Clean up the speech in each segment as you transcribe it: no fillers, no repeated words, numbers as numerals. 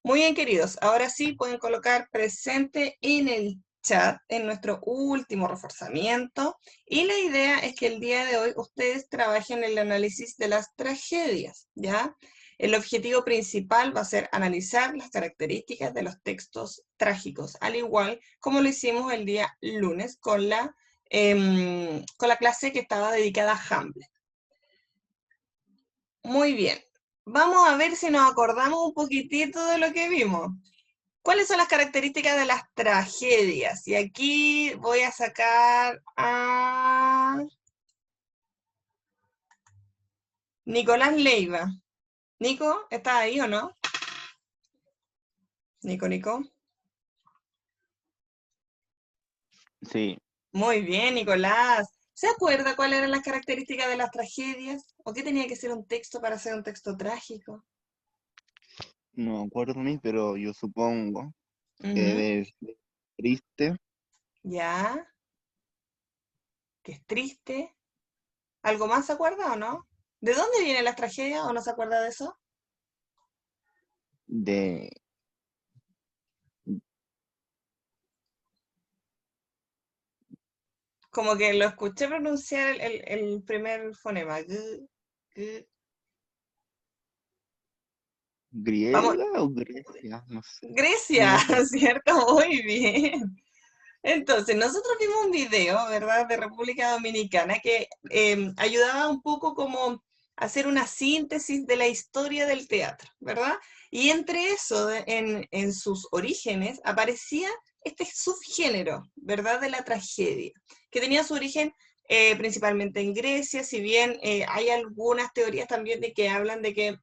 Muy bien, queridos. Ahora sí pueden colocar presente en el chat en nuestro último reforzamiento. Y la idea es que el día de hoy ustedes trabajen el análisis de las tragedias, ¿ya? El objetivo principal va a ser analizar las características de los textos trágicos, al igual como lo hicimos el día lunes con la clase que estaba dedicada a Hamlet. Muy bien. Vamos a ver si nos acordamos un poquitito de lo que vimos. ¿Cuáles son las características de las tragedias? Y aquí voy a sacar a Nicolás Leiva. Nico, ¿estás ahí o no? Nico. Sí, Muy bien, Nicolás. ¿Se acuerda cuáles eran las características de las tragedias? ¿O qué tenía que ser un texto para ser un texto trágico? no me acuerdo ni, pero yo supongo que Ujú. debe ser triste, Ya, que es triste. ¿Algo más se acuerda o no? ¿De dónde vienen las tragedias o no se acuerda de eso? de Como que lo escuché pronunciar el primer fonema. Vamos, griega o Grecia, no sé, no Grecia, me acuerdo. ¿cierto? Muy bien. Entonces, nosotros vimos un video, ¿verdad?, de República Dominicana que ayudaba un poco como a hacer una síntesis de la historia del teatro, ¿verdad? Y entre eso, en sus orígenes, aparecía este subgénero, ¿verdad?, de la tragedia, que tenía su origen principalmente en Grecia, si bien hay algunas teorías también de que hablan de que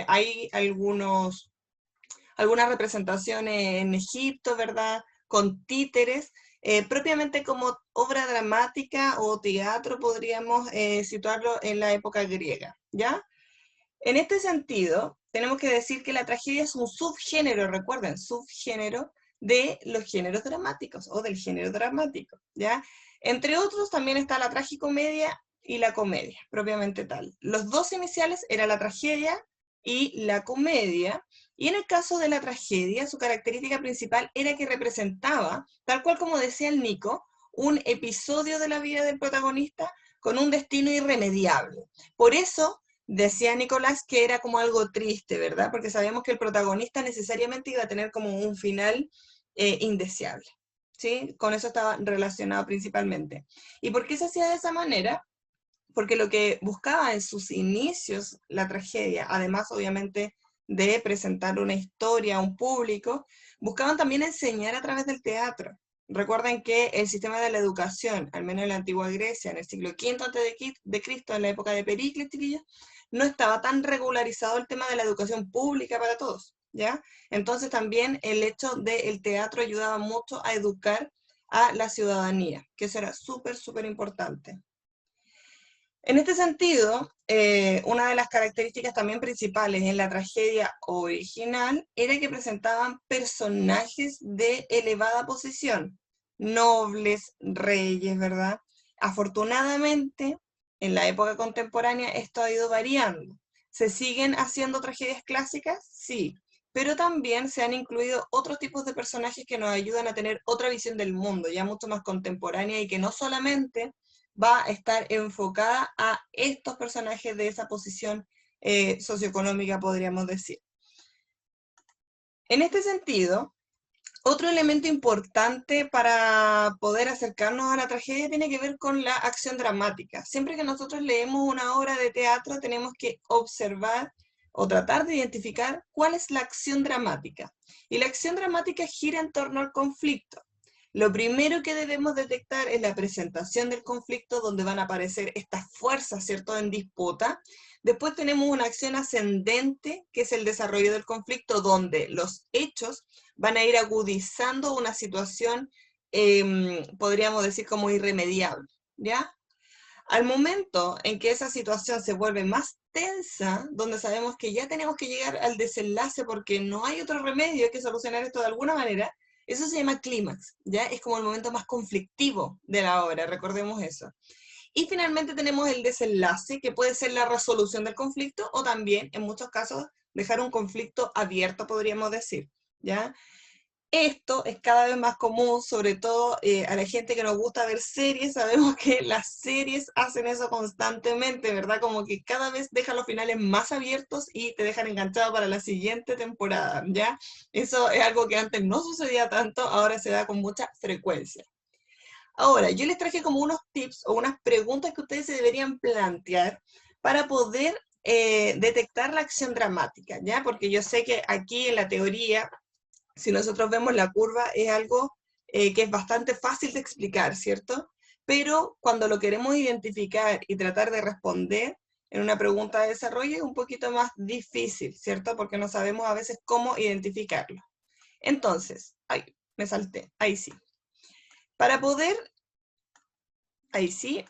hay algunas representaciones en Egipto, ¿verdad? Con títeres, propiamente como obra dramática o teatro podríamos situarlo en la época griega, ¿ya? En este sentido, tenemos que decir que la tragedia es un subgénero, recuerden, subgénero de los géneros dramáticos o del género dramático, ¿ya? Entre otros también está la tragicomedia y la comedia, propiamente tal. Los dos iniciales eran la tragedia y la comedia, y en el caso de la tragedia, su característica principal era que representaba, tal cual como decía el Nico, un episodio de la vida del protagonista con un destino irremediable. Por eso decía Nicolás que era como algo triste, ¿verdad? Porque sabíamos que el protagonista necesariamente iba a tener como un final indeseable, ¿sí? Con eso estaba relacionado principalmente. ¿Y por qué se hacía de esa manera? Porque lo que buscaba en sus inicios la tragedia, además obviamente de presentar una historia a un público, buscaban también enseñar a través del teatro. Recuerden que el sistema de la educación, al menos en la antigua Grecia, en el siglo V a.C., en la época de Pericles, chiquillos, no estaba tan regularizado el tema de la educación pública para todos, ¿ya? Entonces también el hecho del teatro ayudaba mucho a educar a la ciudadanía, que eso era súper importante. En este sentido, una de las características también principales en la tragedia original era que presentaban personajes de elevada posición, nobles, reyes, ¿verdad? Afortunadamente, en la época contemporánea esto ha ido variando. ¿Se siguen haciendo tragedias clásicas? Sí, pero también se han incluido otros tipos de personajes que nos ayudan a tener otra visión del mundo, ya mucho más contemporánea y que no solamente va a estar enfocada a estos personajes de esa posición socioeconómica, podríamos decir. En este sentido, otro elemento importante para poder acercarnos a la tragedia tiene que ver con la acción dramática. Siempre que nosotros leemos una obra de teatro, tenemos que observar o tratar de identificar cuál es la acción dramática. Y la acción dramática gira en torno al conflicto. Lo primero que debemos detectar es la presentación del conflicto, donde van a aparecer estas fuerzas, ¿cierto?, en disputa. Después tenemos una acción ascendente, que es el desarrollo del conflicto, donde los hechos van a ir agudizando una situación, podríamos decir, como irremediable, ¿ya? Al momento en que esa situación se vuelve más tensa, donde sabemos que ya tenemos que llegar al desenlace porque no hay otro remedio, hay que solucionar esto de alguna manera, eso se llama clímax, ¿ya? Es como el momento más conflictivo de la obra, recordemos eso. Y finalmente tenemos el desenlace, que puede ser la resolución del conflicto o también, en muchos casos, dejar un conflicto abierto, podríamos decir. ¿ya? Esto es cada vez más común, sobre todo a la gente que nos gusta ver series. Sabemos que las series hacen eso constantemente, ¿verdad? Como que cada vez dejan los finales más abiertos y te dejan enganchado para la siguiente temporada, ¿ya? Eso es algo que antes no sucedía tanto, ahora se da con mucha frecuencia. Ahora, yo les traje como unos tips o unas preguntas que ustedes se deberían plantear para poder detectar la acción dramática, ¿ya? Porque yo sé que aquí en la teoría, si nosotros vemos la curva, es algo que es bastante fácil de explicar, ¿cierto? Pero cuando lo queremos identificar y tratar de responder en una pregunta de desarrollo es un poquito más difícil, ¿cierto? Porque no sabemos a veces cómo identificarlo. Entonces, ay, me salté, ahí sí. Para poder, ahí sí,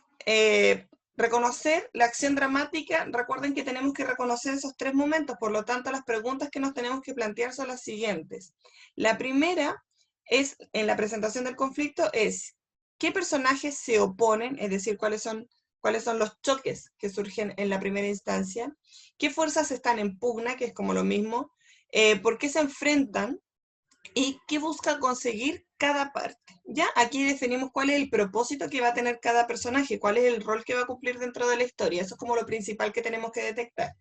reconocer la acción dramática, recuerden que tenemos que reconocer esos tres momentos, por lo tanto las preguntas que nos tenemos que plantear son las siguientes. La primera es, en la presentación del conflicto, es ¿qué personajes se oponen? Es decir, cuáles son los choques que surgen en la primera instancia, qué fuerzas están en pugna, que es como lo mismo, por qué se enfrentan, y qué busca conseguir cada parte. ¿Ya? Aquí definimos cuál es el propósito que va a tener cada personaje, cuál es el rol que va a cumplir dentro de la historia. Eso es como lo principal que tenemos que detectar.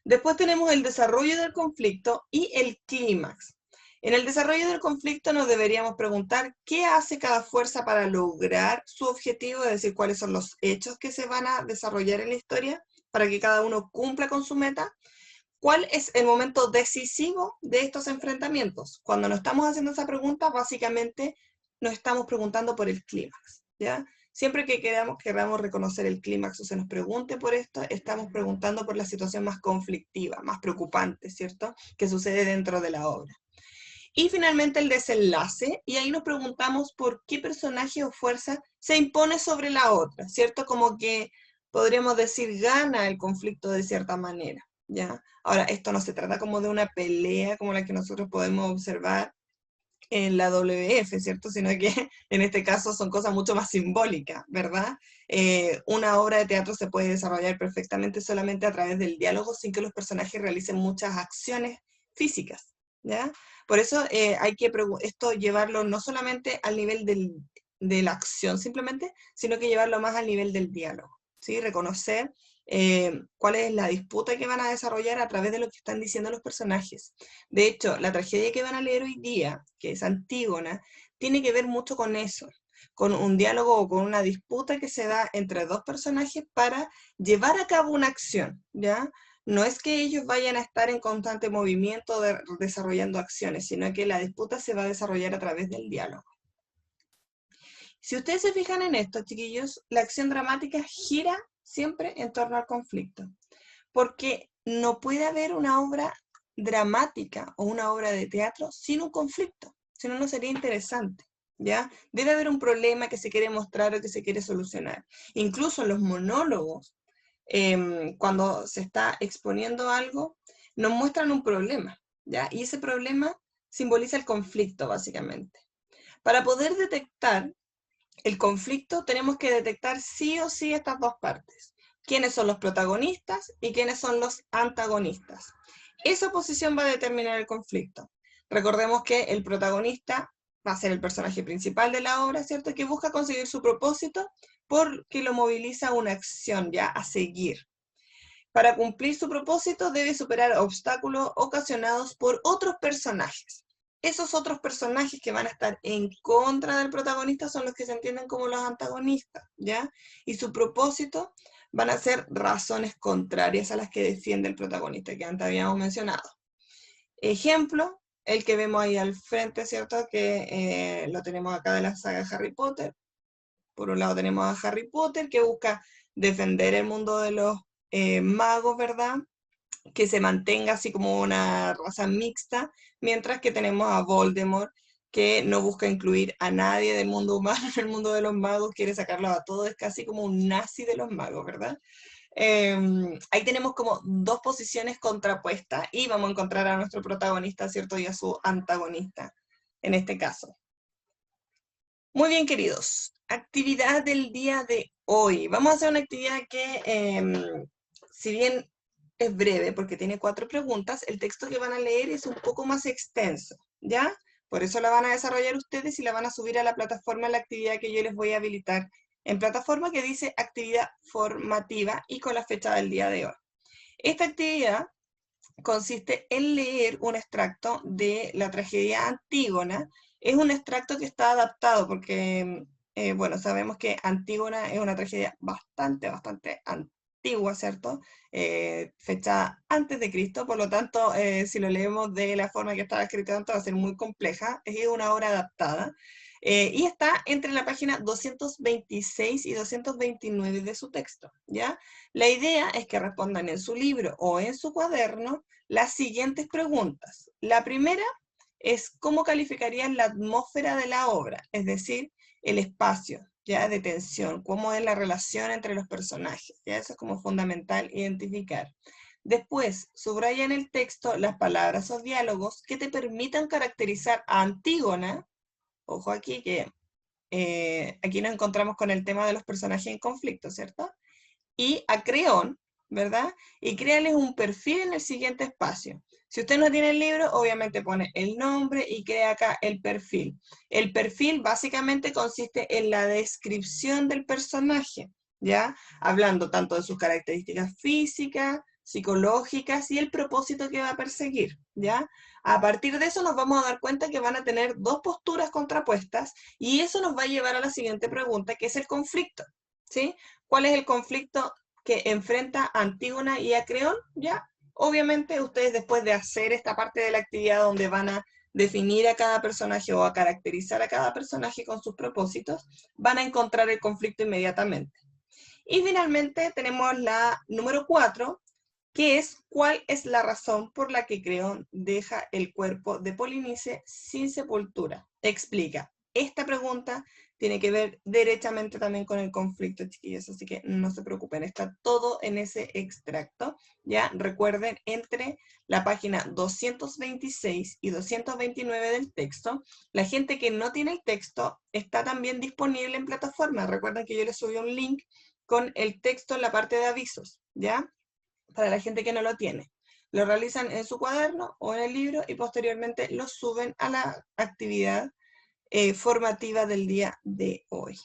Después tenemos el desarrollo del conflicto y el clímax. En el desarrollo del conflicto nos deberíamos preguntar qué hace cada fuerza para lograr su objetivo, es decir, cuáles son los hechos que se van a desarrollar en la historia para que cada uno cumpla con su meta. ¿Cuál es el momento decisivo de estos enfrentamientos? Cuando nos estamos haciendo esa pregunta, básicamente nos estamos preguntando por el clímax, ¿ya? Siempre que queramos reconocer el clímax o se nos pregunte por esto, estamos preguntando por la situación más conflictiva, más preocupante, ¿cierto? Que sucede dentro de la obra. Y finalmente el desenlace, y ahí nos preguntamos por qué personaje o fuerza se impone sobre la otra, ¿cierto? Como que podríamos decir gana el conflicto de cierta manera, ¿ya? Ahora, esto no se trata como de una pelea como la que nosotros podemos observar en la WF, ¿cierto? Sino que en este caso son cosas mucho más simbólicas, ¿verdad? Una obra de teatro se puede desarrollar perfectamente solamente a través del diálogo sin que los personajes realicen muchas acciones físicas, ¿ya? Por eso hay que esto llevarlo no solamente al nivel de la acción simplemente, sino que llevarlo más al nivel del diálogo, ¿sí? Reconocer cuál es la disputa que van a desarrollar a través de lo que están diciendo los personajes. De hecho, la tragedia que van a leer hoy día, que es Antígona, tiene que ver mucho con eso, con un diálogo o con una disputa que se da entre dos personajes para llevar a cabo una acción, ¿ya? No es que ellos vayan a estar en constante movimiento desarrollando acciones, sino que la disputa se va a desarrollar a través del diálogo. Si ustedes se fijan en esto, chiquillos, la acción dramática gira siempre en torno al conflicto, porque no puede haber una obra dramática o una obra de teatro sin un conflicto, si no, no sería interesante, ¿ya? Debe haber un problema que se quiere mostrar o que se quiere solucionar. Incluso en los monólogos, cuando se está exponiendo algo, nos muestran un problema, ¿ya? Y ese problema simboliza el conflicto, básicamente. Para poder detectar el conflicto, tenemos que detectar sí o sí estas dos partes. ¿Quiénes son los protagonistas y quiénes son los antagonistas? Esa posición va a determinar el conflicto. Recordemos que el protagonista va a ser el personaje principal de la obra, ¿cierto? Que busca conseguir su propósito porque lo moviliza a una acción ya a seguir. Para cumplir su propósito debe superar obstáculos ocasionados por otros personajes. Esos otros personajes que van a estar en contra del protagonista son los que se entienden como los antagonistas, ¿ya? Y su propósito van a ser razones contrarias a las que defiende el protagonista, que antes habíamos mencionado. Ejemplo, el que vemos ahí al frente, ¿cierto? Que lo tenemos acá de la saga Harry Potter. Por un lado tenemos a Harry Potter, que busca defender el mundo de los magos, ¿verdad? Que se mantenga así como una raza mixta, mientras que tenemos a Voldemort, que no busca incluir a nadie del mundo humano en el mundo de los magos, quiere sacarlos a todos, es casi como un nazi de los magos, ¿verdad? Ahí tenemos como dos posiciones contrapuestas y vamos a encontrar a nuestro protagonista, ¿cierto? Y a su antagonista, en este caso. Muy bien, queridos. Actividad del día de hoy. Vamos a hacer una actividad que, si bien es breve porque tiene 4 preguntas, el texto que van a leer es un poco más extenso, ¿ya? Por eso la van a desarrollar ustedes y la van a subir a la plataforma, la actividad que yo les voy a habilitar en plataforma que dice actividad formativa y con la fecha del día de hoy. Esta actividad consiste en leer un extracto de la tragedia Antígona. Es un extracto que está adaptado porque, bueno, sabemos que Antígona es una tragedia bastante antigua, ¿cierto? Fecha antes de Cristo, por lo tanto, si lo leemos de la forma que estaba escrito antes va a ser muy compleja. Es una obra adaptada. Y está entre la página 226 y 229 de su texto, ¿ya? La idea es que respondan en su libro o en su cuaderno las siguientes preguntas. La primera es cómo calificarían la atmósfera de la obra, es decir, el espacio, ya de tensión, cómo es la relación entre los personajes, ya eso es como fundamental identificar. Después, subraya en el texto las palabras o diálogos que te permitan caracterizar a Antígona. Ojo aquí que aquí nos encontramos con el tema de los personajes en conflicto, ¿cierto? Y a Creón, ¿verdad? Y créales un perfil en el siguiente espacio. Si usted no tiene el libro, obviamente pone el nombre y crea acá el perfil. El perfil básicamente consiste en la descripción del personaje, ¿ya? Hablando tanto de sus características físicas, psicológicas y el propósito que va a perseguir, ¿ya? A partir de eso nos vamos a dar cuenta que van a tener dos posturas contrapuestas y eso nos va a llevar a la siguiente pregunta, que es el conflicto, ¿sí? ¿Cuál es el conflicto que enfrenta a Antígona y a Creón? Ya, obviamente ustedes después de hacer esta parte de la actividad donde van a definir a cada personaje o a caracterizar a cada personaje con sus propósitos, van a encontrar el conflicto inmediatamente. Y finalmente tenemos la número 4, que es cuál es la razón por la que Creón deja el cuerpo de Polinice sin sepultura. Explica. Esta pregunta tiene que ver derechamente también con el conflicto, chiquillos, así que no se preocupen, está todo en ese extracto. Ya recuerden, entre la página 226 y 229 del texto, la gente que no tiene el texto está también disponible en plataforma. Recuerden que yo les subí un link con el texto en la parte de avisos, ¿ya? Para la gente que no lo tiene. Lo realizan en su cuaderno o en el libro y posteriormente lo suben a la actividad formativa del día de hoy.